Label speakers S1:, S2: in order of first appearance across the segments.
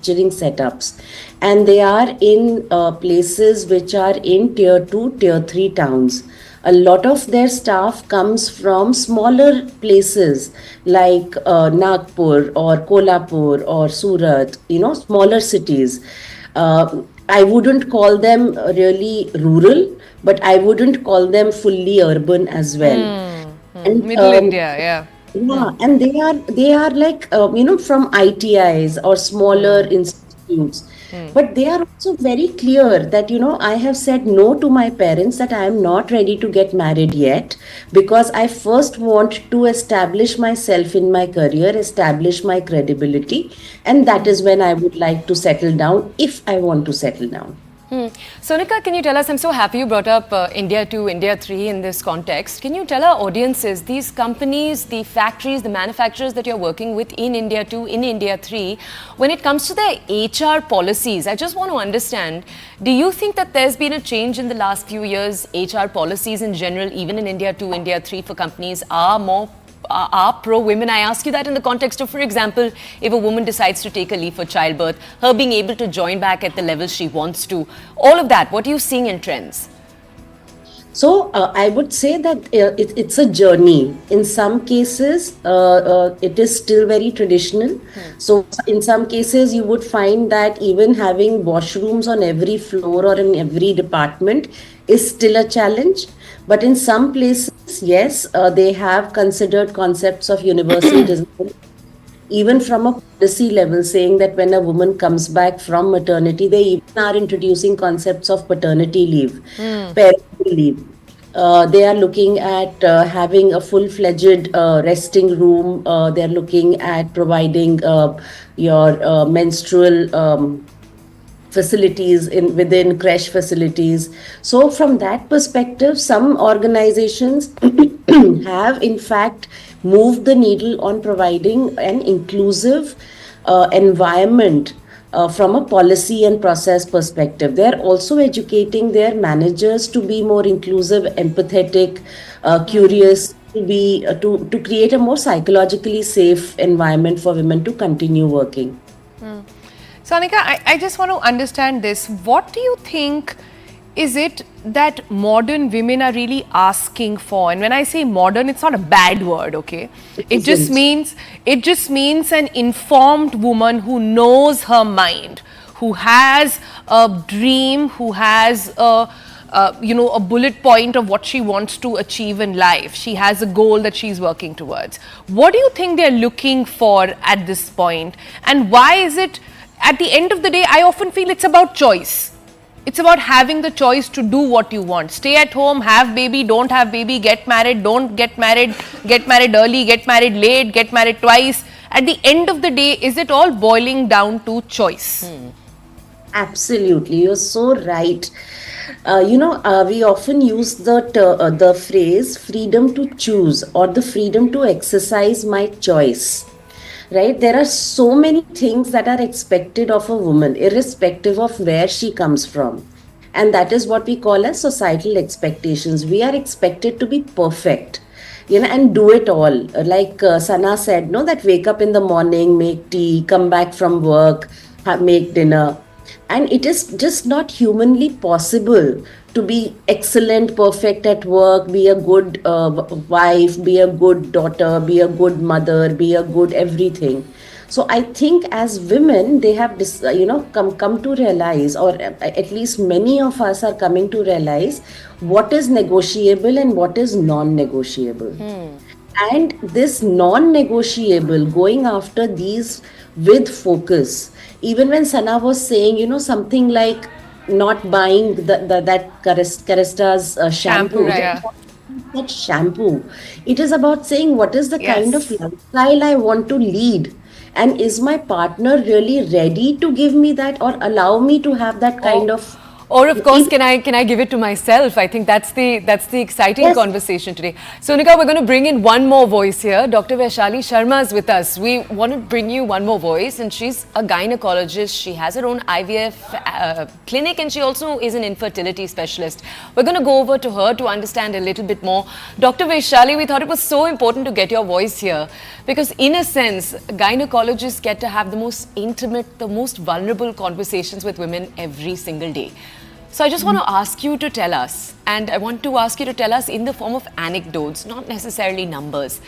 S1: manufacturing setups, and they are in places which are in tier 2, tier 3 towns. A lot of their staff comes from smaller places like Nagpur or Kolhapur or Surat, smaller cities. I wouldn't call them really rural, but I wouldn't call them fully urban as well. And
S2: Middle India, yeah.
S1: yeah, and they are like from ITIs or smaller institutes, but they are also very clear that I have said no to my parents that I am not ready to get married yet because I first want to establish myself in my career, establish my credibility, and that is when I would like to settle down if I want to settle down.
S3: Sonika, can you tell us, I'm so happy you brought up India 2, India 3 in this context. Can you tell our audiences, these companies, the factories, the manufacturers that you're working with in India 2, in India 3, when it comes to their HR policies, I just want to understand, do you think that there's been a change in the last few years? HR policies in general, even in India 2, India 3 for companies are pro-women? I ask you that in the context of, for example, if a woman decides to take a leave for childbirth, her being able to join back at the level she wants to. All of that, what are you seeing in trends?
S1: So I would say that it's a journey. In some cases, it is still very traditional. So in some cases, you would find that even having washrooms on every floor or in every department is still a challenge. But in some places, yes, they have considered concepts of universal design, even from a policy level, saying that when a woman comes back from maternity, they even are introducing concepts of paternity leave, parental leave. They are looking at having a full-fledged resting room. They are looking at providing your menstrual facilities within creche facilities. So from that perspective, some organizations have in fact moved the needle on providing an inclusive environment from a policy and process perspective. They're also educating their managers to be more inclusive, empathetic, curious, to create a more psychologically safe environment for women to continue working.
S2: Sonika, I just want to understand this. What do you think is it that modern women are really asking for? And when I say modern, it's not a bad word, okay? It just means an informed woman who knows her mind, who has a dream, who has a bullet point of what she wants to achieve in life. She has a goal that she's working towards. What do you think they're looking for at this point? And why is it, at the end of the day, I often feel it's about choice. It's about having the choice to do what you want. Stay at home, have baby, don't have baby, get married, don't get married early, get married late, get married twice. At the end of the day, is it all boiling down to choice?
S1: Absolutely, you're so right. We often use the phrase freedom to choose or the freedom to exercise my choice. Right? There are so many things that are expected of a woman, irrespective of where she comes from. And that is what we call as societal expectations. We are expected to be perfect, and do it all. Like Sana said, no, that wake up in the morning, make tea, come back from work, make dinner. And it is just not humanly possible to be excellent, perfect at work, be a good wife, be a good daughter, be a good mother, be a good everything. So I think as women, they have come to realize, or at least many of us are coming to realize what is negotiable and what is non-negotiable. And this non-negotiable, going after these with focus. Even when Sana was saying, something like not buying that Carista's shampoo.
S2: Yeah.
S1: That shampoo. It is about saying what is the kind of lifestyle I want to lead. And is my partner really ready to give me that or allow me to have that kind of
S3: Or of course, can I give it to myself? I think that's the exciting
S1: Yes.
S3: conversation today. Sonika, we're going to bring in one more voice here. Dr. Vaishali Sharma is with us. We want to bring you one more voice, and she's a gynecologist. She has her own IVF clinic, and she also is an infertility specialist. We're going to go over to her to understand a little bit more. Dr. Vaishali, we thought it was so important to get your voice here because, in a sense, gynecologists get to have the most intimate, the most vulnerable conversations with women every single day. So I just want to ask you to tell us, and I want to ask you to tell us in the form of anecdotes, not necessarily numbers.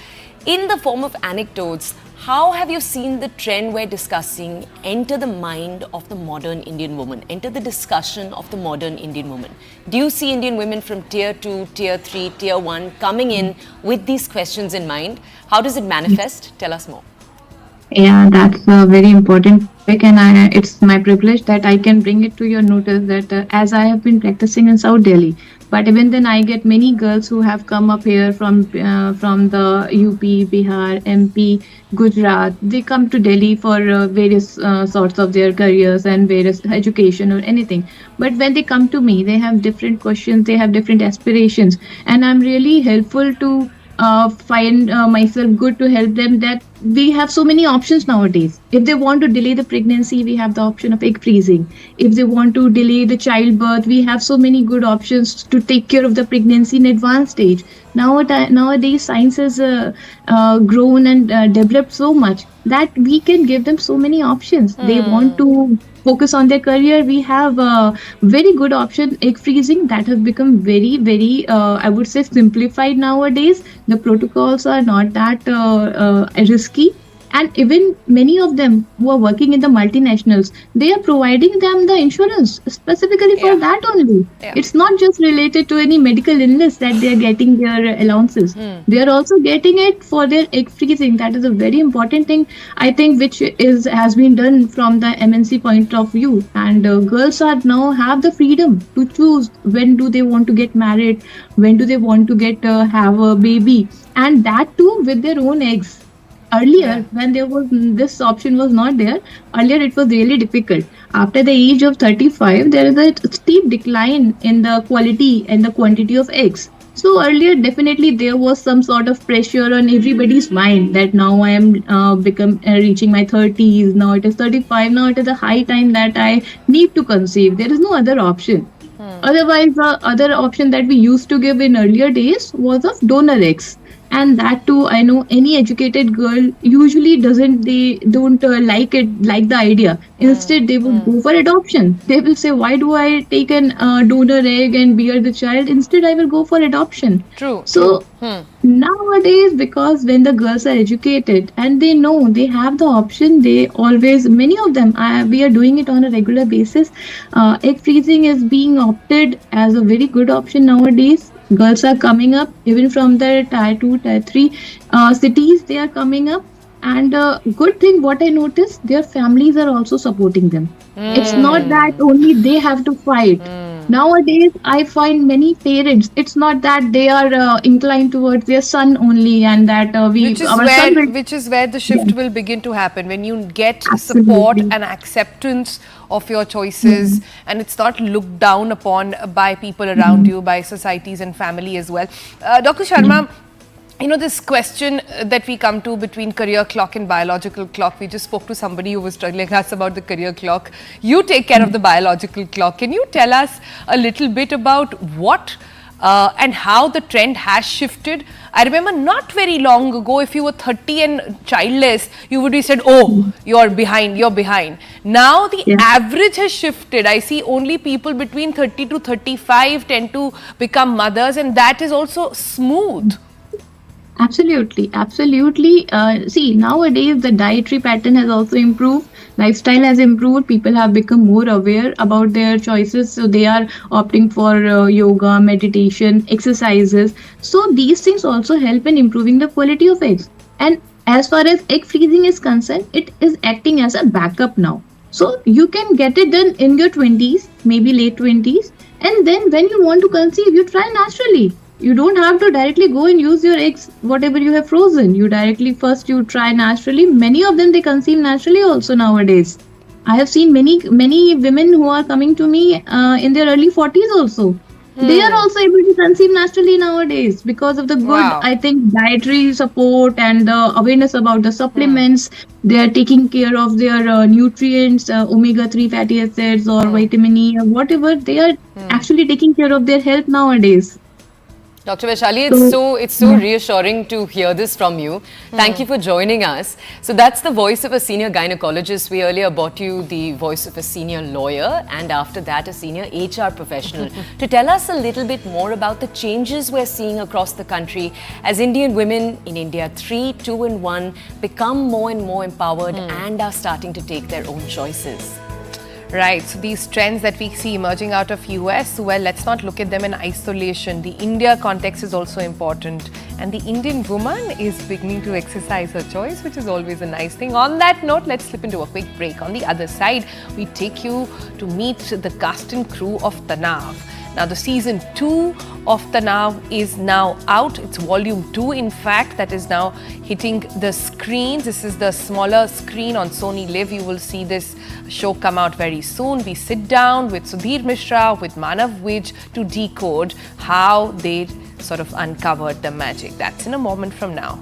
S3: In the form of anecdotes, how have you seen the trend we're discussing enter the mind of the modern Indian woman, enter the discussion of the modern Indian woman? Do you see Indian women from tier 2, tier 3, tier 1 coming in with these questions in mind? How does it manifest? Tell us more.
S4: Yeah, that's a very important topic, and it's my privilege that I can bring it to your notice that as I have been practicing in South Delhi, but even then I get many girls who have come up here from the UP, Bihar, MP, Gujarat. They come to Delhi for various sorts of their careers and various education or anything. But when they come to me, they have different questions, they have different aspirations, and I'm really helpful to find myself good to help them that we have so many options nowadays. If they want to delay the pregnancy, we have the option of egg freezing. If they want to delay the childbirth, we have so many good options to take care of the pregnancy in advanced stage. Nowadays, science has grown and developed so much that we can give them so many options. They want to focus on their career. We have a very good option, egg freezing, that has become very, very, I would say, simplified nowadays. The protocols are not that risky. And even many of them who are working in the multinationals, they are providing them the insurance specifically for that only.
S2: Yeah.
S4: It's not just related to any medical illness that they are getting their allowances. They are also getting it for their egg freezing. That is a very important thing, I think, which has been done from the MNC point of view. And girls are now have the freedom to choose when do they want to get married, when do they want to get have a baby, and that too with their own eggs. Earlier, when there was this option was not there, earlier it was really difficult. After the age of 35, there is a steep decline in the quality and the quantity of eggs. So earlier, definitely there was some sort of pressure on everybody's mind that now I am reaching my 30s. Now it is 35. Now it is a high time that I need to conceive. There is no other option. Otherwise, the other option that we used to give in earlier days was of donor eggs. And that too, I know any educated girl usually don't like the idea. Instead, they will go for adoption. They will say, why do I take an donor egg and bear the child? Instead, I will go for adoption.
S2: True.
S4: So nowadays, because when the girls are educated and they know they have the option, they always, many of them, we are doing it on a regular basis. Egg freezing is being opted as a very good option nowadays. Girls are coming up, even from the tier 2, tier 3 cities, they are coming up. And good thing, what I noticed, their families are also supporting them. It's not that only they have to fight. Nowadays, I find many parents, it's not that they are inclined towards their son only and that
S2: Which is where the shift will begin to happen, when you get
S4: Absolutely.
S2: support and acceptance of your choices, and it's not looked down upon by people around you, by societies and family as well. Dr. Sharma, you know, this question that we come to between career clock and biological clock, we just spoke to somebody who was telling us about the career clock. You take care of the biological clock. Can you tell us a little bit about what and how the trend has shifted? I remember not very long ago, if you were 30 and childless, you would be said, oh, you're behind. Now the average has shifted. I see only people between 30 to 35 tend to become mothers, and that is also smooth.
S4: Absolutely. See, nowadays the dietary pattern has also improved. Lifestyle has improved. People have become more aware about their choices. So they are opting for yoga, meditation, exercises. So these things also help in improving the quality of eggs. And as far as egg freezing is concerned, it is acting as a backup now. So you can get it done in your 20s, maybe late 20s. And then when you want to conceive, you try naturally. You don't have to directly go and use your eggs, whatever you have frozen. You try naturally. Many of them, they conceive naturally also nowadays. I have seen many women who are coming to me in their early 40s also. They are also able to conceive naturally nowadays because of the good,
S2: Wow.
S4: I think, dietary support and the awareness about the supplements. They are taking care of their nutrients, omega 3 fatty acids or vitamin E or whatever. They are actually taking care of their health nowadays.
S3: Dr. Vaishali,
S4: So,
S3: it's so reassuring to hear this from you. Thank you for joining us. So that's the voice of a senior gynecologist. We earlier brought you the voice of a senior lawyer and after that a senior HR professional to tell us a little bit more about the changes we're seeing across the country as Indian women in India 3, 2 and 1 become more and more empowered and are starting to take their own choices.
S2: Right, so these trends that we see emerging out of US, well, let's not look at them in isolation. The India context is also important. And the Indian woman is beginning to exercise her choice, which is always a nice thing. On that note, let's slip into a quick break. On the other side, we take you to meet the cast and crew of Tanaav. Now, the season 2 of Tanaav is now out. It's volume 2, in fact, that is now hitting the screens. This is the smaller screen on Sony Live. You will see this show come out very soon. We sit down with Sudhir Mishra, with Manav Wij to decode how they sort of uncovered the magic. That's in a moment from now.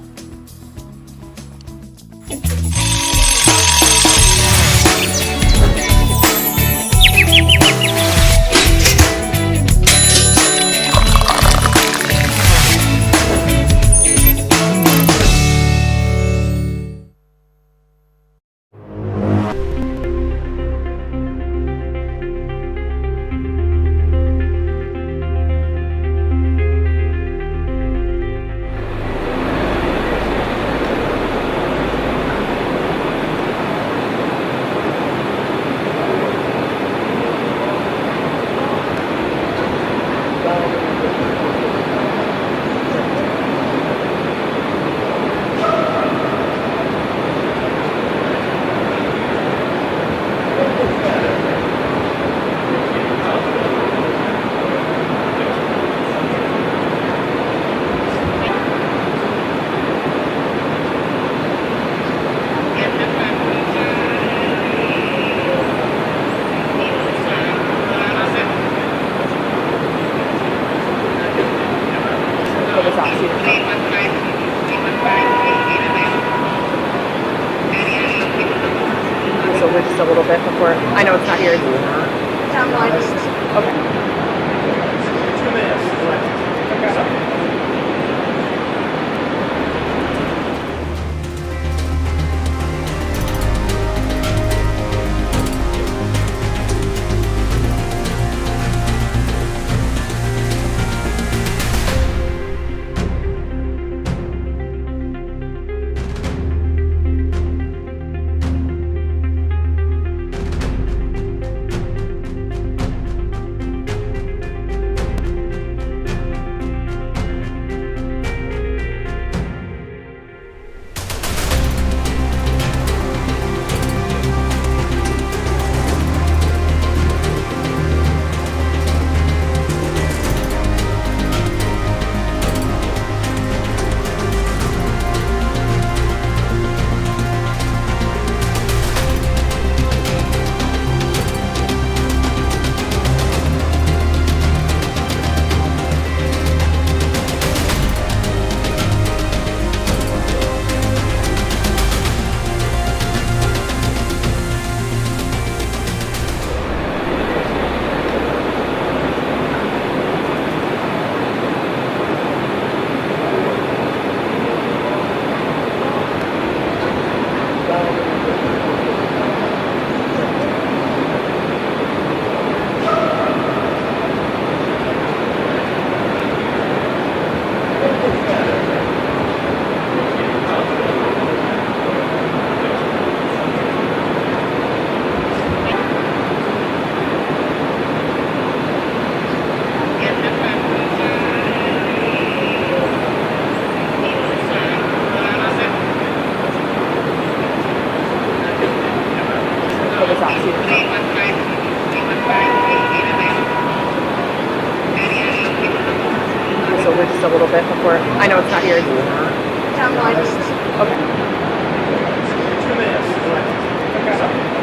S2: Just a little bit before. I know it's not yours. Okay.
S5: 2 minutes. Okay.
S2: Just a little bit before. I know it's not yours. Okay.
S5: 2 minutes. Okay.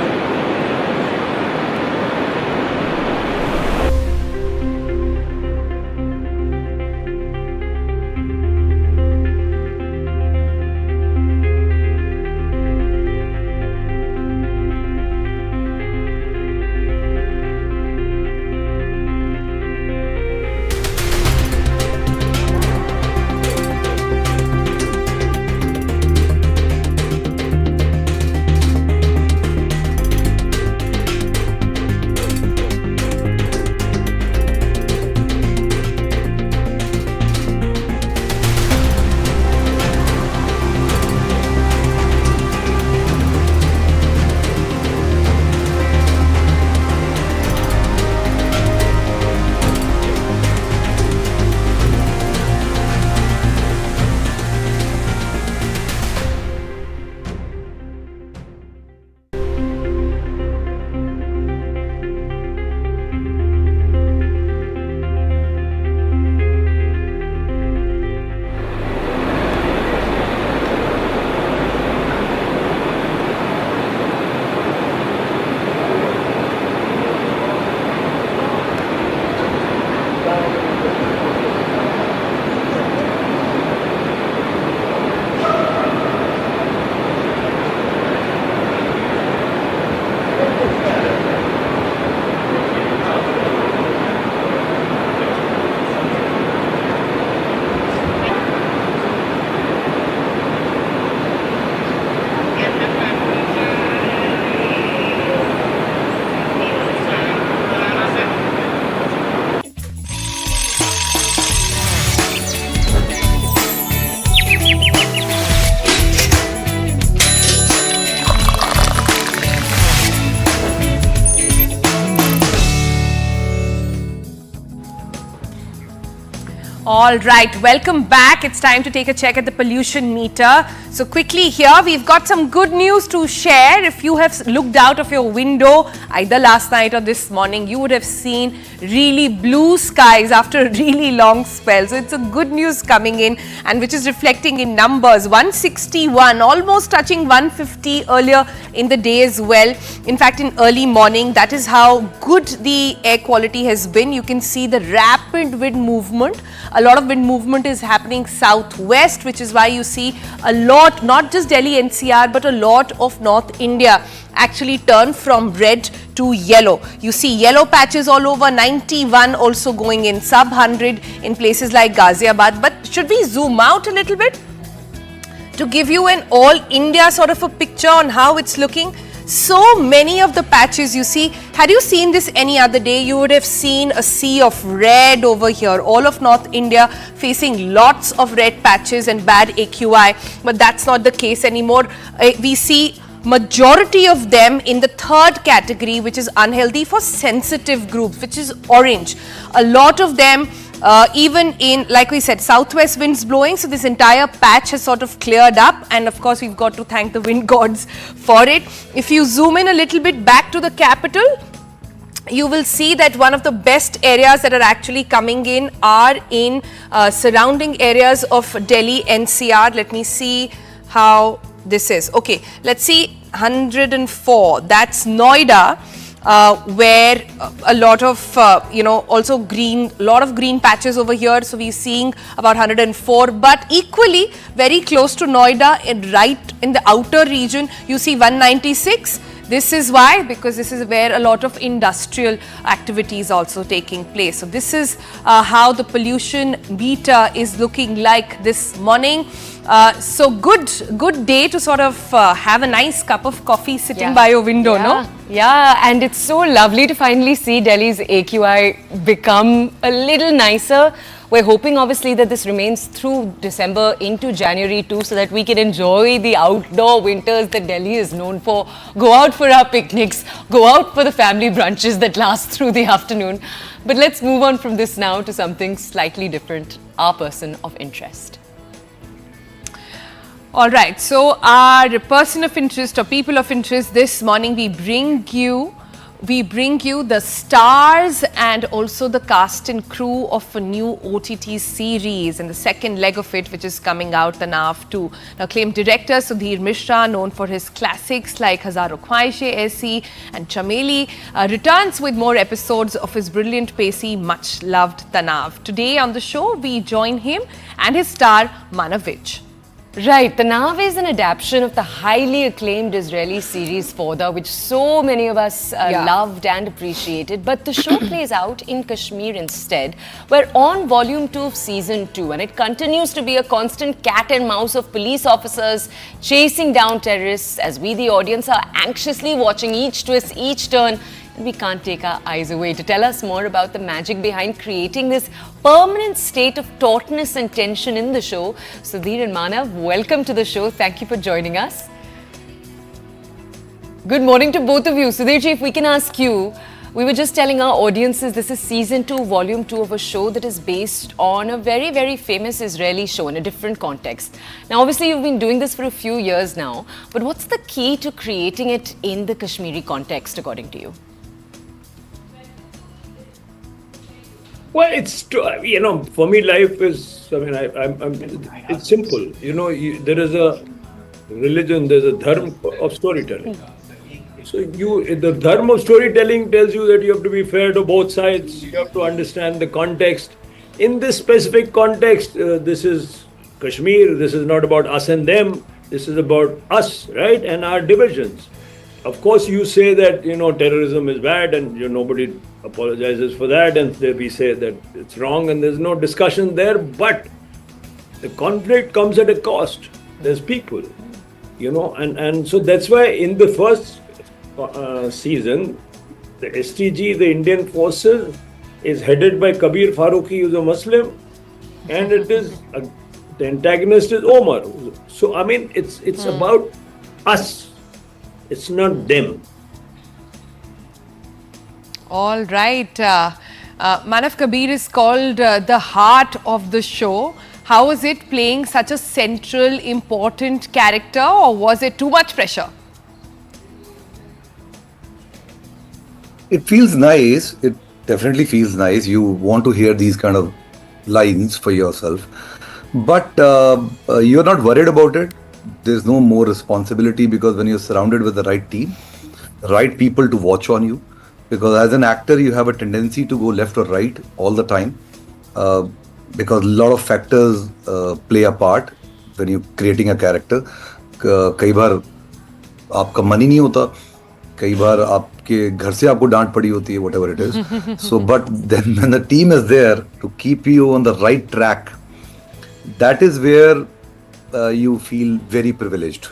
S2: All right, welcome back. It's time to take a check at the pollution meter. So quickly here, we've got some good news to share. If you have looked out of your window, either last night or this morning, you would have seen really blue skies after a really long spell. So it's a good news coming in, and which is reflecting in numbers. 161, almost touching 150 earlier in the day as well. In fact, in early morning, that is how good the air quality has been. You can see the rapid wind movement. A lot of wind movement is happening southwest, which is why you see a lot, not just Delhi NCR, but a lot of North India actually turn from red to yellow. You see yellow patches all over, 91 also going in, sub 100 in places like Ghaziabad. But should we zoom out a little bit to give you an all India sort of a picture on how it's looking? So many of the patches you see, had you seen this any other day, you would have seen a sea of red over here. All of North India facing lots of red patches and bad AQI, but that's not the case anymore. We see majority of them in the third category, which is unhealthy for sensitive groups, which is orange. A lot of them even in, like we said, southwest winds blowing, so this entire patch has sort of cleared up, and of course we've got to thank the wind gods for it. If you zoom in a little bit back to the capital, you will see that one of the best areas that are actually coming in are in surrounding areas of Delhi NCR. Let me see how this is. Okay, let's see, 104, that's Noida. Where a lot of, also green, lot of green patches over here. So we're seeing about 104, but equally very close to Noida, and right in the outer region, you see 196. This is why, because this is where a lot of industrial activity is also taking place. So this is how the pollution meter is looking like this morning. So good day to sort of have a nice cup of coffee sitting by your window, no?
S3: Yeah, and it's so lovely to finally see Delhi's AQI become a little nicer. We're hoping obviously that this remains through December into January too, so that we can enjoy the outdoor winters that Delhi is known for. Go out for our picnics, go out for the family brunches that last through the afternoon. But let's move on from this now to something slightly different, our person of interest.
S2: All right, so our person of interest or people of interest this morning, we bring you the stars and also the cast and crew of a new OTT series, and the second leg of it, which is coming out, Tanaav 2. Now, acclaimed director Sudhir Mishra, known for his classics like Hazaaron Khwaishein Aisi and Chameli, returns with more episodes of his brilliant, pacey, much-loved Tanaav. Today on the show, we join him and his star, Manavij.
S3: Right, Tanaav is an adaptation of the highly acclaimed Israeli series Fauda, which so many of us loved and appreciated. But the show plays out in Kashmir instead. We're on volume 2 of season 2, and it continues to be a constant cat and mouse of police officers chasing down terrorists, as we, the audience, are anxiously watching each twist, each turn. We can't take our eyes away. To tell us more about the magic behind creating this permanent state of tautness and tension in the show, Sudhir and Manav, welcome to the show. Thank you for joining us. Good morning to both of you. Sudhir ji, if we can ask you, we were just telling our audiences this is season 2, volume 2 of a show that is based on a very, very famous Israeli show in a different context. Now, obviously, you've been doing this for a few years now, but what's the key to creating it in the Kashmiri context, according to you?
S6: Well, it's for me, life is. It's simple. There is a religion. There's a dharma of storytelling. So the dharma of storytelling tells you that you have to be fair to both sides. You have to understand the context. In this specific context, this is Kashmir. This is not about us and them. This is about us, right, and our divisions. Of course, you say that terrorism is bad, and nobody apologizes for that, and we say that it's wrong, and there's no discussion there. But the conflict comes at a cost. There's people, and so that's why in the first season, the STG, the Indian Forces, is headed by Kabir Farooqi, who's a Muslim, and it is the antagonist is Omar. So it's about us. It's not them.
S2: All right. Manav Kabir is called the heart of the show. How was it playing such a central, important character, or was it too much pressure?
S7: It feels nice. It definitely feels nice. You want to hear these kind of lines for yourself. But you're not worried about it. There's no more responsibility because when you're surrounded with the right team, right people to watch on you, because as an actor, you have a tendency to go left or right all the time because a lot of factors play a part when you're creating a character. कई बार आपका मन ही नहीं होता, कई बार आपके घर से आपको डांट पड़ी होती है, whatever it is. So, but then when the team is there to keep you on the right track, that is where you feel very privileged.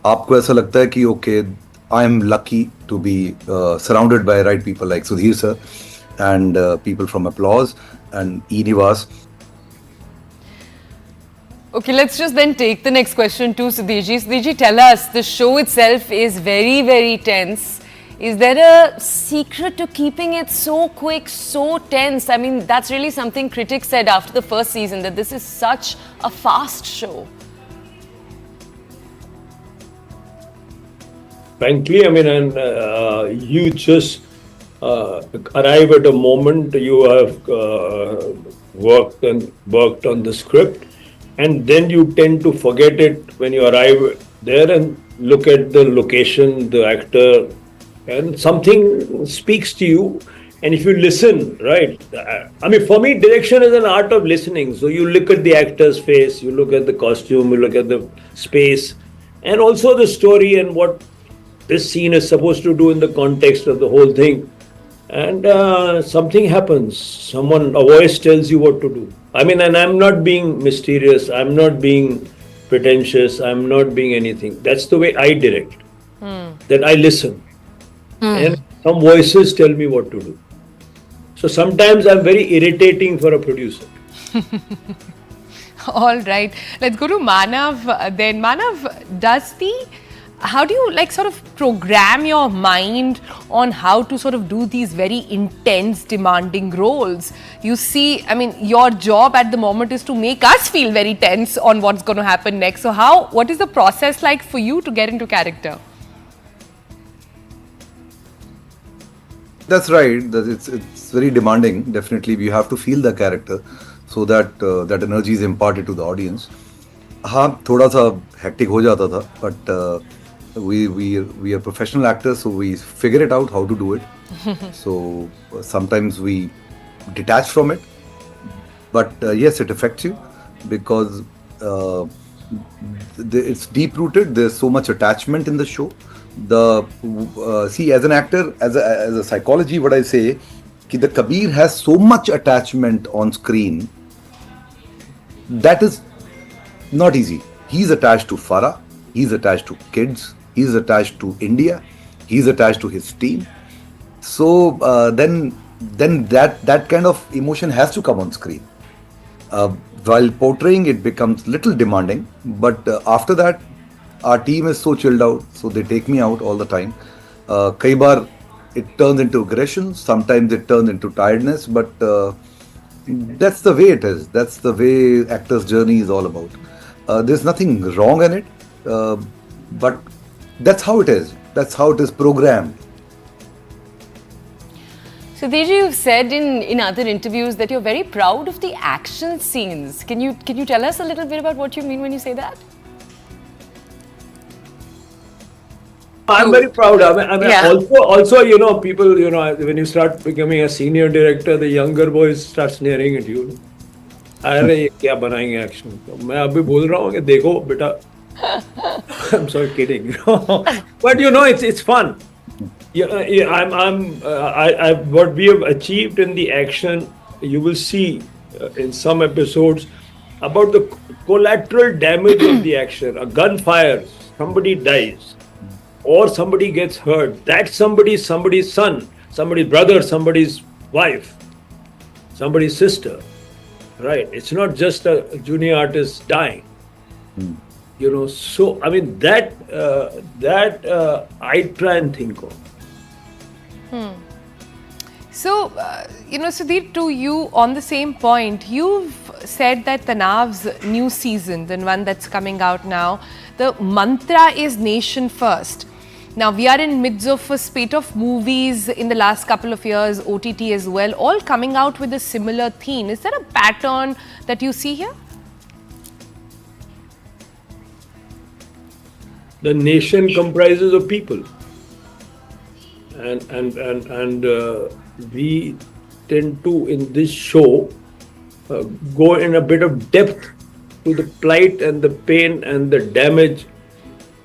S7: आपको ऐसा लगता है कि okay, I am lucky to be surrounded by right people like Sudhir sir and people from Applause and E. Nivas.
S3: Okay, let's just then take the next question to Sudhirji. Sudhirji, tell us, the show itself is very, very tense. Is there a secret to keeping it so quick, so tense? I mean, that's really something critics said after the first season, that this is such a fast show.
S6: Frankly, I mean, and you just arrive at a moment you have worked on the script, and then you tend to forget it when you arrive there and look at the location, the actor, and something speaks to you. And if you listen, right? I mean, for me, direction is an art of listening. So you look at the actor's face, you look at the costume, you look at the space, and also the story and what this scene is supposed to do in the context of the whole thing. And something happens. A voice tells you what to do. I mean, and I'm not being mysterious. I'm not being pretentious. I'm not being anything. That's the way I direct. That I listen. And some voices tell me what to do. So sometimes I'm very irritating for a producer.
S2: All right. Let's go to Manav then. Manav, how do you like sort of program your mind on how to sort of do these very intense, demanding roles? You see, I mean, your job at the moment is to make us feel very tense on what's going to happen next. So what is the process like for you to get into character?
S7: That's right. It's very demanding. Definitely, you have to feel the character so that that energy is imparted to the audience. हाँ, थोड़ा सा hectic हो जाता था, but we are professional actors, so we figure it out how to do it. So sometimes we detach from it, but yes, it affects you because it's deep rooted. There's so much attachment in the show. See, as an actor, as a psychology, what I say, कि the Kabir has so much attachment on screen. That is not easy. He's attached to Farah. He's attached to kids. He's attached to India. He's attached to his team. So then that kind of emotion has to come on screen. While portraying, it becomes little demanding. But after that, our team is so chilled out, so they take me out all the time. Kai baar it turns into aggression. Sometimes it turns into tiredness. But that's the way it is. That's the way actor's journey is all about. There's nothing wrong in it, but that's how it is. That's how it is programmed.
S3: So, Sudhirji, you've said in other interviews that you're very proud of the action scenes. Can you tell us a little bit about what you mean when you say that?
S6: I'm very proud. I mean,
S3: Yeah.
S6: also, people, when you start becoming a senior director, the younger boys start sneering at you. अरे ये क्या बनाएंगे action? मैं अभी बोल रहा हूँ कि देखो बेटा. I'm sorry, kidding. But it's fun. What we have achieved in the action, you will see in some episodes about the collateral damage of the action. A gun fires, somebody dies, or somebody gets hurt. That's somebody's son, somebody's brother, somebody's wife, somebody's sister. Right? It's not just a junior artist dying. So I mean that I try and think of.
S2: So, Sudhir, to you on the same point, you've said that Tanaav's new season, the one that's coming out now, the mantra is nation first. Now, we are in midst of a spate of movies in the last couple of years, OTT as well, all coming out with a similar theme. Is there a pattern that you see here?
S6: The nation comprises of people. And we tend to, in this show, go in a bit of depth to the plight and the pain and the damage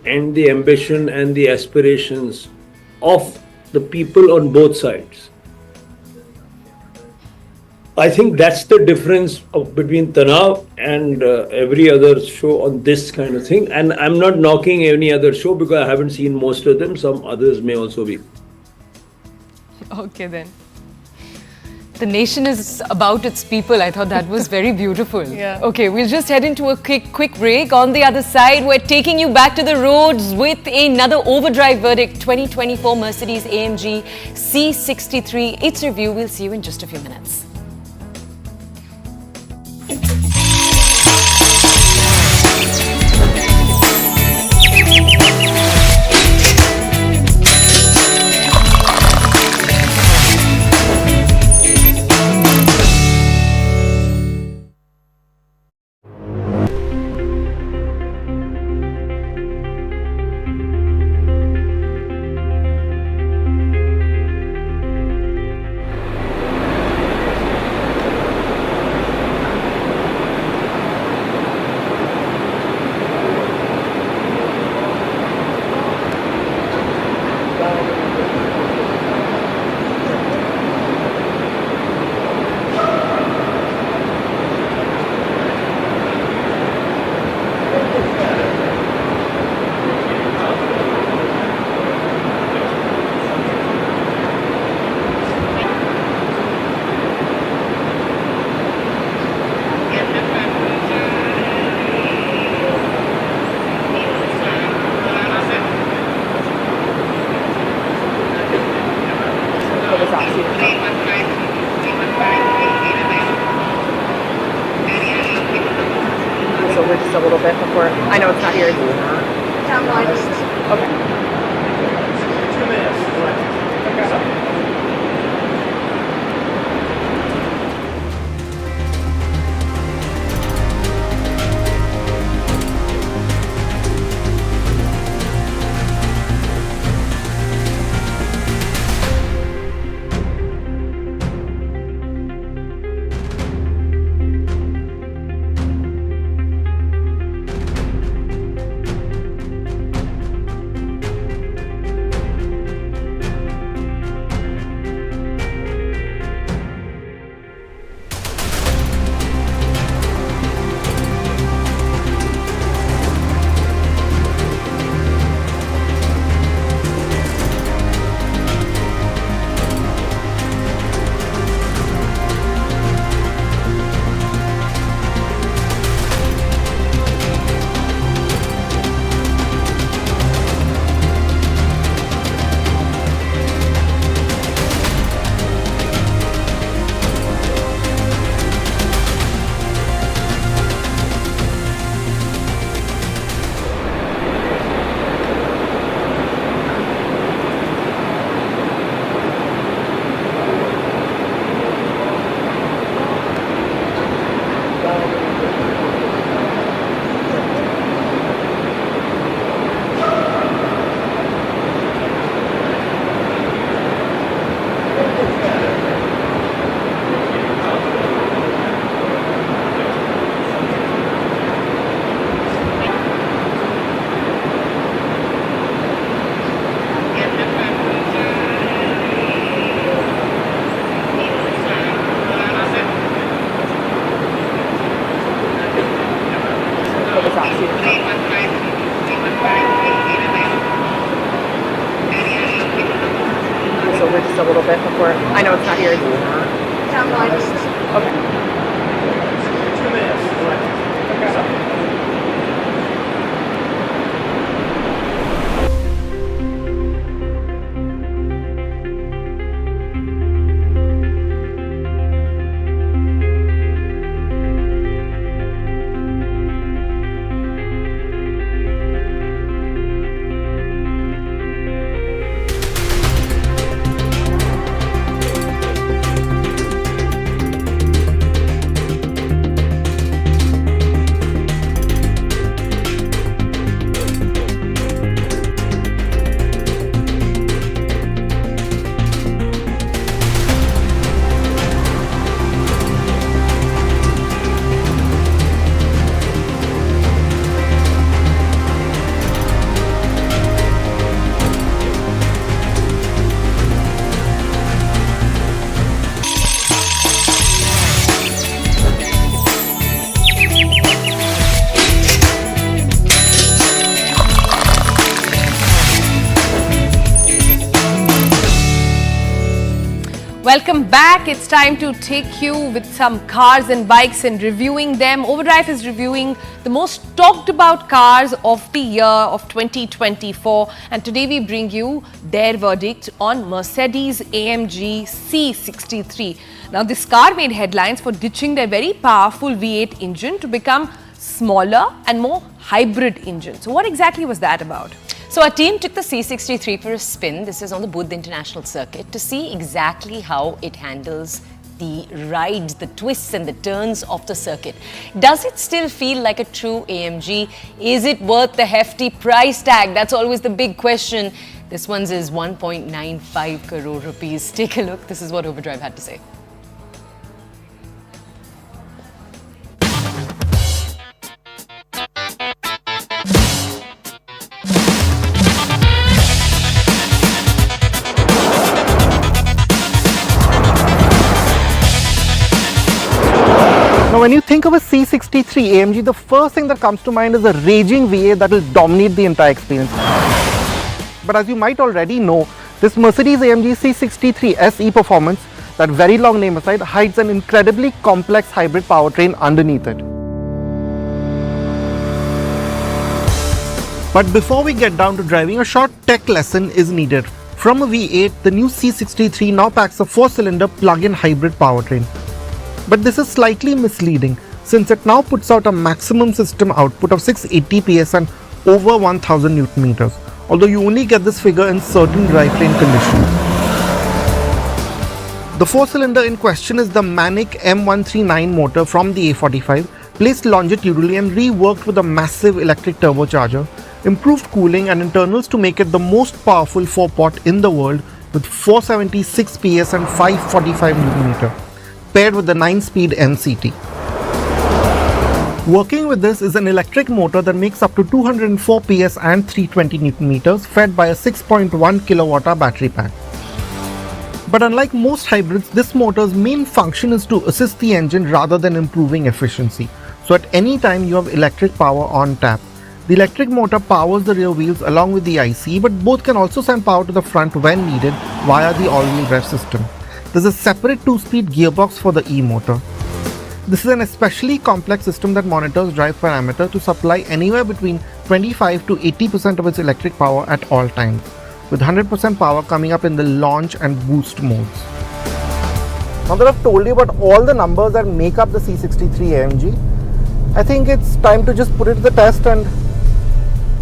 S6: and the ambition and the aspirations of the people on both sides. I think that's the difference between Tanaav and every other show on this kind of thing. And I'm not knocking any other show because I haven't seen most of them. Some others may also be.
S2: Okay, then.
S3: The nation is about its people. I thought that was very beautiful.
S2: Yeah.
S3: Okay, we'll just head into a quick break. On the other side, we're taking you back to the roads with another overdrive verdict, 2024 Mercedes AMG C63. Its review. We'll see you in just a few minutes.
S2: Over just a little bit before. I know it's not yours. Okay.
S5: 2 minutes. Okay.
S2: Over just a little bit before. I know it's not yours. Okay.
S5: 2 minutes. Okay.
S2: Welcome back. It's time to take you with some cars and bikes and reviewing them. Overdrive is reviewing the most talked about cars of the year of 2024. And today we bring you their verdict on Mercedes AMG C63. Now this car made headlines for ditching their very powerful V8 engine to become smaller and more hybrid engine. So what exactly was that about?
S3: So our team took the C63 for a spin. This is on the Buddh International Circuit to see exactly how it handles the rides, the twists and the turns of the circuit. Does it still feel like a true AMG? Is it worth the hefty price tag? That's always the big question. This one's is 1.95 crore rupees. Take a look. This is what Overdrive had to say.
S8: Now, when you think of a C63 AMG, the first thing that comes to mind is a raging V8 that will dominate the entire experience. But as you might already know, this Mercedes AMG C63 SE Performance, that very long name aside, hides an incredibly complex hybrid powertrain underneath it. But before we get down to driving, a short tech lesson is needed. From a V8, the new C63 now packs a 4-cylinder plug-in hybrid powertrain. But this is slightly misleading since it now puts out a maximum system output of 680 PS and over 1000 Newton meters, although you only get this figure in certain drivetrain conditions. The 4-cylinder in question is the Manic M139 motor from the A45, placed longitudinally and reworked with a massive electric turbocharger, improved cooling and internals to make it the most powerful 4-pot in the world with 476 PS and 545 Newton meter, paired with the 9-speed MCT. Working with this is an electric motor that makes up to 204 PS and 320 Newton meters, fed by a 6.1 kWh battery pack. But unlike most hybrids, this motor's main function is to assist the engine rather than improving efficiency. So at any time you have electric power on tap. The electric motor powers the rear wheels along with the ICE, but both can also send power to the front when needed via the all-wheel drive system. There's a separate 2-speed gearbox for the E-motor. This is an especially complex system that monitors drive parameter to supply anywhere between 25 to 80% of its electric power at all times, with 100% power coming up in the launch and boost modes. Now that I've told you about all the numbers that make up the C63 AMG, I think it's time to just put it to the test and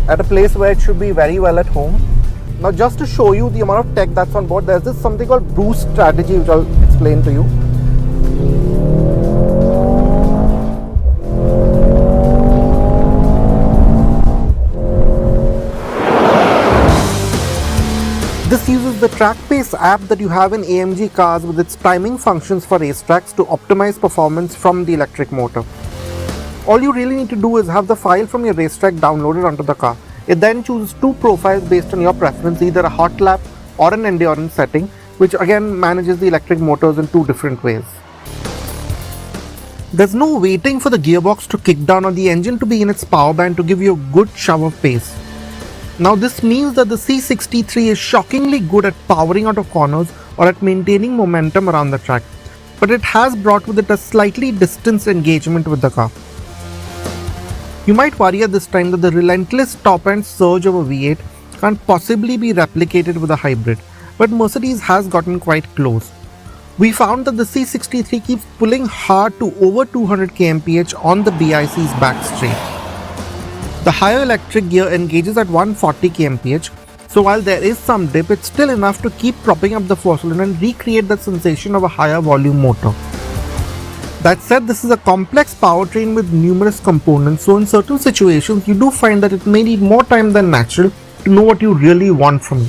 S8: at a place where it should be very well at home. Now just to show you the amount of tech that's on board, there's this something called boost strategy which I'll explain to you. This uses the TrackPace app that you have in AMG cars with its timing functions for racetracks to optimize performance from the electric motor. All you really need to do is have the file from your racetrack downloaded onto the car. It then chooses 2 profiles based on your preference, either a hot lap or an endurance setting, which again manages the electric motors in 2 different ways. There's no waiting for the gearbox to kick down or the engine to be in its power band to give you a good shove of pace. Now this means that the C63 is shockingly good at powering out of corners or at maintaining momentum around the track, but it has brought with it a slightly distanced engagement with the car. You might worry at this time that the relentless top-end surge of a V8 can't possibly be replicated with a hybrid, but Mercedes has gotten quite close. We found that the C63 keeps pulling hard to over 200 kmph on the BIC's back straight. The higher electric gear engages at 140 kmph, so while there is some dip, it's still enough to keep propping up the 4-cylinder and recreate that sensation of a higher volume motor. That said, this is a complex powertrain with numerous components, so in certain situations you do find that it may need more time than natural to know what you really want from it.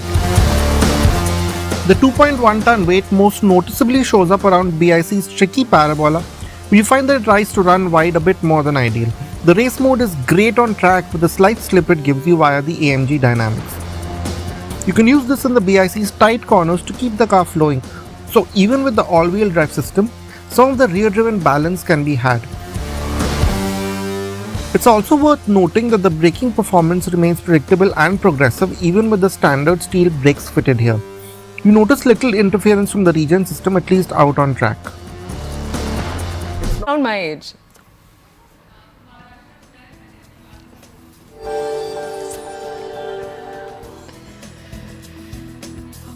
S8: The 2.1 ton weight most noticeably shows up around BIC's tricky parabola, where you find that it tries to run wide a bit more than ideal. The race mode is great on track with the slight slip it gives you via the AMG dynamics. You can use this in the BIC's tight corners to keep the car flowing, so even with the all-wheel drive system, some of the rear-driven balance can be had. It's also worth noting that the braking performance remains predictable and progressive even with the standard steel brakes fitted here. You notice little interference from the regen system, at least out on track.
S3: Around my age.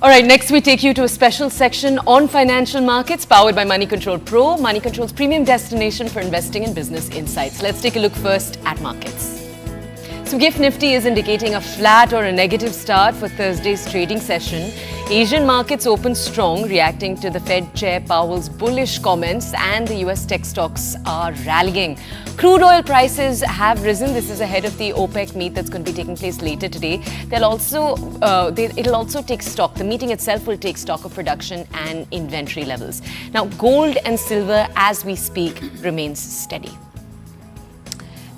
S3: All right, next we take you to a special section on financial markets powered by Money Control Pro, Money Control's premium destination for investing and business insights. Let's take a look first at markets. So GIFT Nifty is indicating a flat or a negative start for Thursday's trading session. Asian markets opened strong, reacting to the Fed Chair Powell's bullish comments, and the US tech stocks are rallying. Crude oil prices have risen. This is ahead of the OPEC meet that's going to be taking place later today. It'll also take stock. The meeting itself will take stock of production and inventory levels. Now, gold and silver, as we speak, remains steady.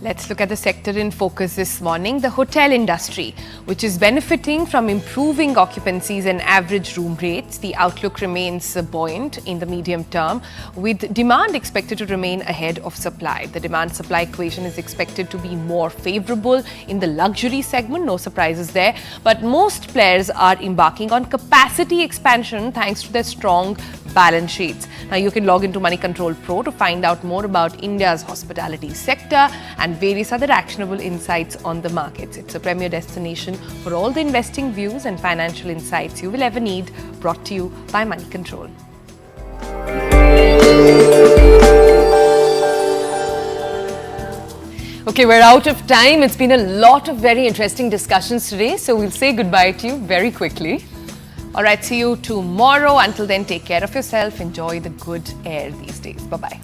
S2: Let's look at the sector in focus this morning, the hotel industry, which is benefiting from improving occupancies and average room rates. The outlook remains buoyant in the medium term, with demand expected to remain ahead of supply. The demand-supply equation is expected to be more favorable in the luxury segment, no surprises there, but most players are embarking on capacity expansion thanks to their strong balance sheets. Now, you can log into Money Control Pro to find out more about India's hospitality sector and various other actionable insights on the markets. It's a premier destination for all the investing views and financial insights you will ever need, brought to you by Money Control.
S3: Okay, we're out of time. It's been a lot of very interesting discussions today, so we'll say goodbye to you very quickly.
S2: All right, see you tomorrow. Until then, take care of yourself. Enjoy the good air these days. Bye-bye.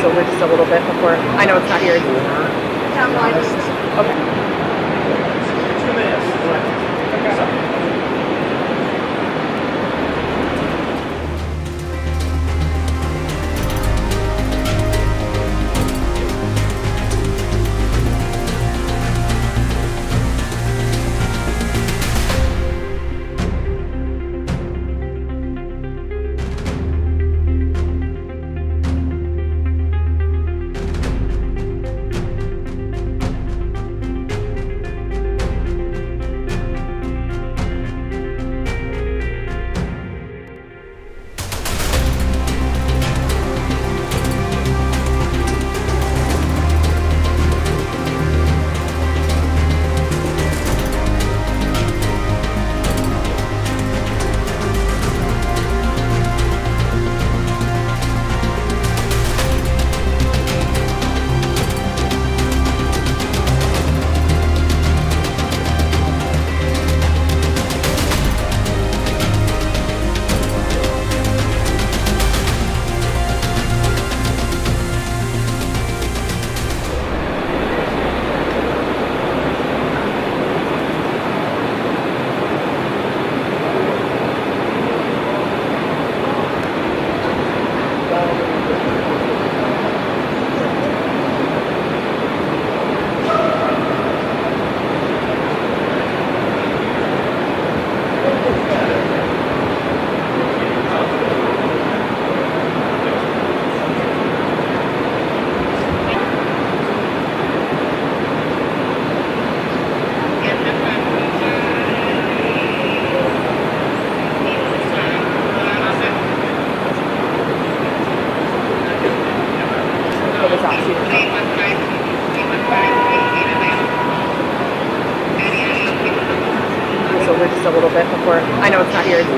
S9: Over just a little bit before. I know it's not yours. Okay.
S5: 2 minutes. Okay.
S9: before. I know it's not here. Okay.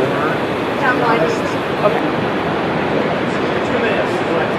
S5: 2 minutes. Okay.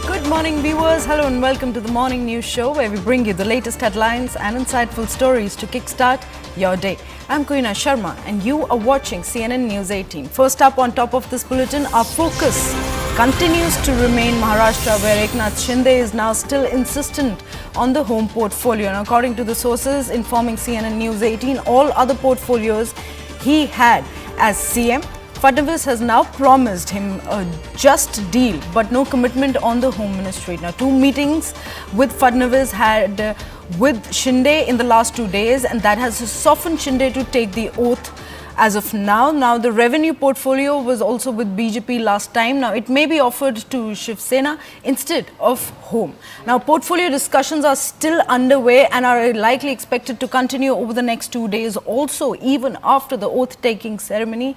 S10: Good morning, viewers. Hello and welcome to the Morning News Show, where we bring you the latest headlines and insightful stories to kickstart your day. I'm Koina Sharma and you are watching CNN News 18. First up on top of this bulletin, our focus continues to remain Maharashtra, where Eknath Shinde is now still insistent on the home portfolio. And according to the sources informing CNN News 18, all other portfolios he had as CM, Fadnavis has now promised him a just deal, but no commitment on the Home Ministry. Now, 2 meetings with Fadnavis had with Shinde in the last 2 days, and that has softened Shinde to take the oath as of now. Now, the revenue portfolio was also with BJP last time. Now, it may be offered to Shiv Sena instead of Home. Now, portfolio discussions are still underway and are likely expected to continue over the next 2 days, also even after the oath-taking ceremony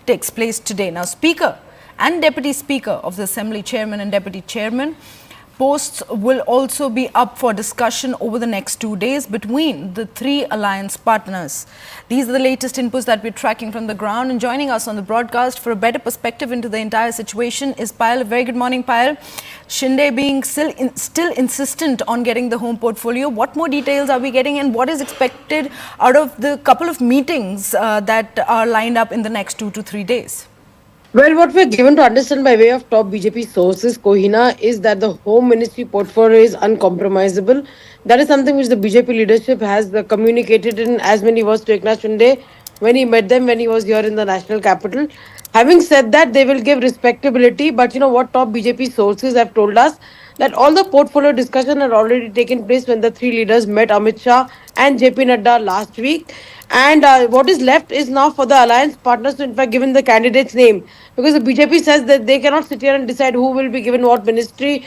S10: takes place today. Now, Speaker and Deputy Speaker of the Assembly, Chairman and Deputy Chairman posts will also be up for discussion over the next 2 days between the 3 alliance partners. These are the latest inputs that we're tracking from the ground, and joining us on the broadcast for a better perspective into the entire situation is Payal. A very good morning, Payal. Shinde being still insistent on getting the home portfolio. What more details are we getting, and what is expected out of the couple of meetings that are lined up in the next 2 to 3 days?
S11: Well, what we're given to understand by way of top BJP sources, Kohina, is that the Home Ministry portfolio is uncompromisable. That is something which the BJP leadership has communicated in as many words to Eknath Shinde when he met them when he was here in the national capital. Having said that, they will give respectability, but you know what top BJP sources have told us? That all the portfolio discussion had already taken place when the 3 leaders met Amit Shah and JP Nadda last week. And what is left is now for the alliance partners to in fact given the candidate's name, because the BJP says that they cannot sit here and decide who will be given what ministry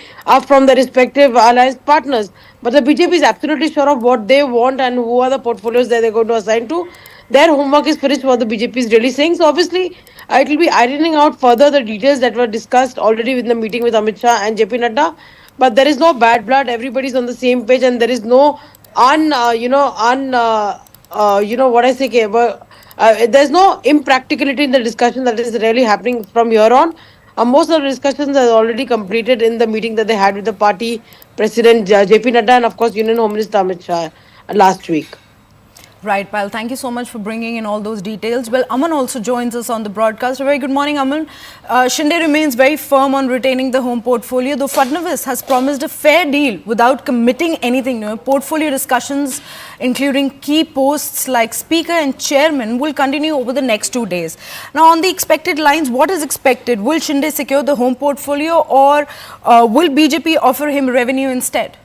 S11: from the respective alliance partners. But the BJP is absolutely sure of what they want and who are the portfolios that they're going to assign to. Their homework is finished, what the BJP is really saying. So obviously, it will be ironing out further the details that were discussed already in the meeting with Amit Shah and JP Nadda. But there is no bad blood. Everybody's on the same page, and there is no there's no impracticality in the discussion that is really happening from here on. Most of the discussions are already completed in the meeting that they had with the party president JP Nadda and of course Union Home Minister Amit Shah last week.
S10: Right, Payal. Thank you so much for bringing in all those details. Well, Aman also joins us on the broadcast. A very good morning, Aman. Shinde remains very firm on retaining the home portfolio, though Fadnavis has promised a fair deal without committing anything new. Portfolio discussions, including key posts like Speaker and Chairman, will continue over the next 2 days. Now, on the expected lines, what is expected? Will Shinde secure the home portfolio, or will BJP offer him revenue instead?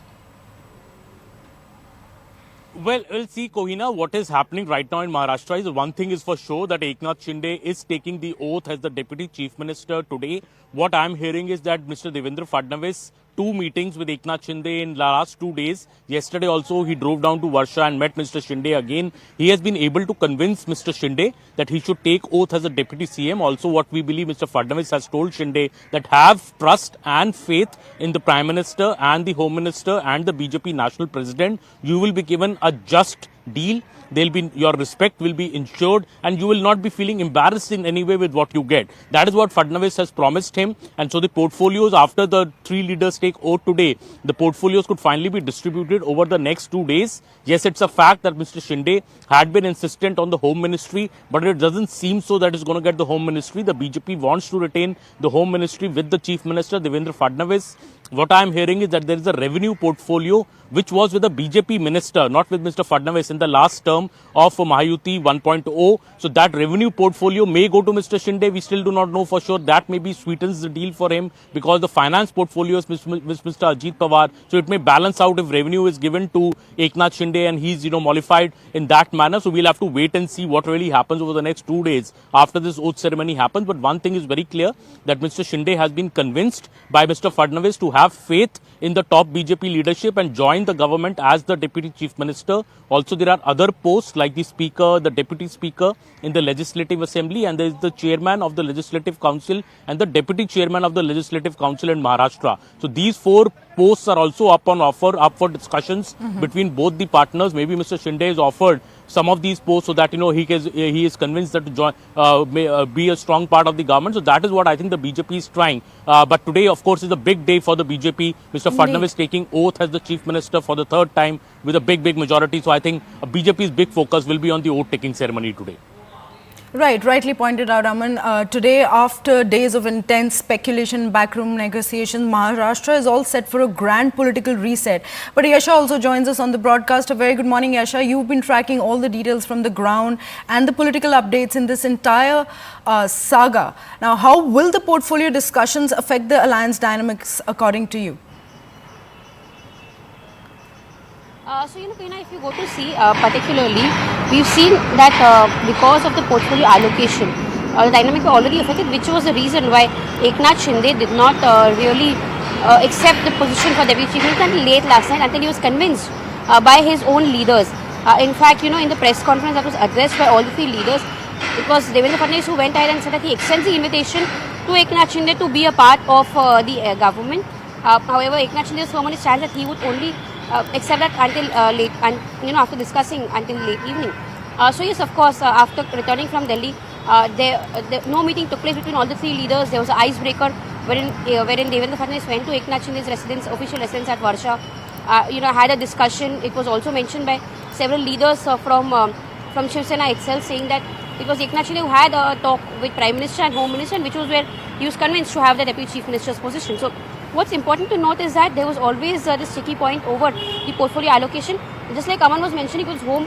S12: Well, we'll see, Kohina, what is happening right now in Maharashtra is one thing is for sure that Eknath Shinde is taking the oath as the Deputy Chief Minister today. What I'm hearing is that Mr. Devendra Fadnavis, 2 meetings with Eknath Shinde in the last 2 days. Yesterday also he drove down to Varsha and met Mr. Shinde again. He has been able to convince Mr. Shinde that he should take oath as a Deputy CM. Also what we believe Mr. Fadnavis has told Shinde that have trust and faith in the Prime Minister and the Home Minister and the BJP National President. You will be given a just deal. Your respect will be ensured, and you will not be feeling embarrassed in any way with what you get. That is what Fadnavis has promised him. And so the portfolios, after the three leaders take oath today, the portfolios could finally be distributed over the next 2 days. Yes, it's a fact that Mr. Shinde had been insistent on the Home Ministry, but it doesn't seem so that it's going to get the Home Ministry. The BJP wants to retain the Home Ministry with the Chief Minister, Devendra Fadnavis. What I am hearing is that there is a revenue portfolio which was with a BJP minister, not with Mr. Fadnavis in the last term of Mahayuti 1.0. So that revenue portfolio may go to Mr. Shinde. We still do not know for sure. That maybe sweetens the deal for him because the finance portfolio is Mr. Ajit Pawar. So it may balance out if revenue is given to Eknath Shinde and he's, mollified in that manner. So we'll have to wait and see what really happens over the next 2 days after this oath ceremony happens. But one thing is very clear, that Mr. Shinde has been convinced by Mr. Fadnavis to have faith in the top BJP leadership and join the government as the Deputy Chief Minister. Also, there are other posts like the Speaker, the Deputy Speaker in the Legislative Assembly, and there is the Chairman of the Legislative Council and the Deputy Chairman of the Legislative Council in Maharashtra. So these 4 posts are also up for discussions between both the partners. Maybe Mr. Shinde is offered some of these posts so that he is convinced that to join, be a strong part of the government. So that is what I think the BJP is trying. But today, of course, is a big day for the BJP. Mr. Fadnavis taking oath as the Chief Minister for the 3rd time with a big majority. So I think BJP's big focus will be on the oath taking ceremony today.
S10: Right, rightly pointed out, Aman. Today, after days of intense speculation, backroom negotiations, Maharashtra is all set for a grand political reset. But Yasha also joins us on the broadcast. A very good morning, Yasha. You've been tracking all the details from the ground and the political updates in this entire saga. Now, how will the portfolio discussions affect the alliance dynamics according to you?
S13: So, Karina, if you go to see particularly, we've seen that because of the portfolio allocation, the dynamic was already affected, which was the reason why Eknath Shinde did not really accept the position for Deputy Chief Minister until late last night, until he was convinced by his own leaders. In fact, in the press conference that was addressed by all the 3 leaders, it was Devendra Fadnavis who went ahead and said that he extends the invitation to Eknath Shinde to be a part of the government. However, Eknath Shinde's firmly stands that he would only accept that until late, and after discussing until late evening. So yes, of course, after returning from Delhi, no meeting took place between all the 3 leaders. There was an icebreaker wherein Devendra Fadnavis went to Eknath Shinde's official residence at Varsha. Had a discussion. It was also mentioned by several leaders from Shiv Sena itself, saying that it was Eknath Shinde who had a talk with Prime Minister and Home Minister, which was where he was convinced to have the Deputy Chief Minister's position. So what's important to note is that there was always this sticky point over the portfolio allocation. Just like Aman was mentioning, it was Home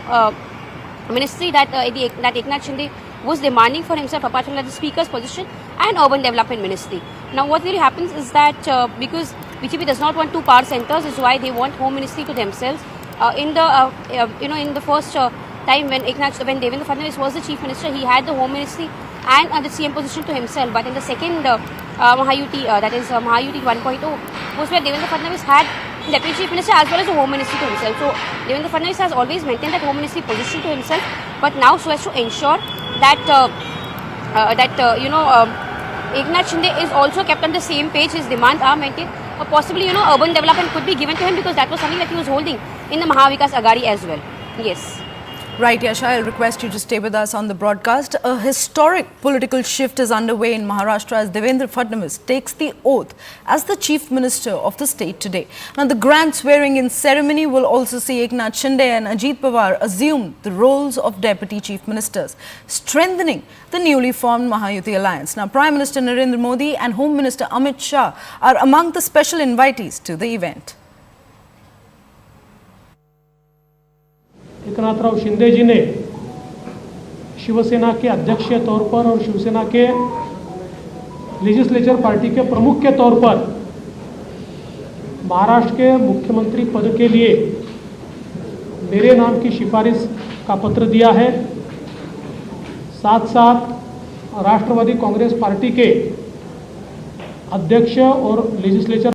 S13: Ministry that Eknath Shinde was demanding for himself, apart from the Speaker's position, and Urban Development Ministry. Now, what really happens is that because BJP does not want 2 power centers, is why they want Home Ministry to themselves. In the first time when Devendra Fadnavis was the Chief Minister, he had the Home Ministry and the CM position to himself. But in the second Mahayuti, that is Mahayuti 1.0, was where Devendra Fadnavis had Deputy Chief Minister as well as the Home Ministry to himself. So Devendra Fadnavis has always maintained that Home Ministry position to himself, but now so as to ensure that Eknath Shinde is also kept on the same page. His demands are maintained. Possibly, urban development could be given to him because that was something that he was holding in the Mahavikas Aghadi as well. Yes.
S10: Right, Yasha, I'll request you to stay with us on the broadcast. A historic political shift is underway in Maharashtra as Devendra Fadnavis takes the oath as the Chief Minister of the state today. Now, the grand swearing-in ceremony will also see Eknath Shinde and Ajit Pawar assume the roles of Deputy Chief Ministers, strengthening the newly formed Mahayuti alliance. Now, Prime Minister Narendra Modi and Home Minister Amit Shah are among the special invitees to the event.
S5: Eknathrao Shinde जी ने शिवसेना के अध्यक्ष के तौर पर और शिवसेना के legislature party के प्रमुख के तौर पर महाराष्ट्र के मुख्यमंत्री पद के लिए मेरे नाम की सिफारिश का पत्र दिया है। साथ साथ राष्ट्रवादी कांग्रेस पार्टी के अध्यक्ष और लेजिस्लेचर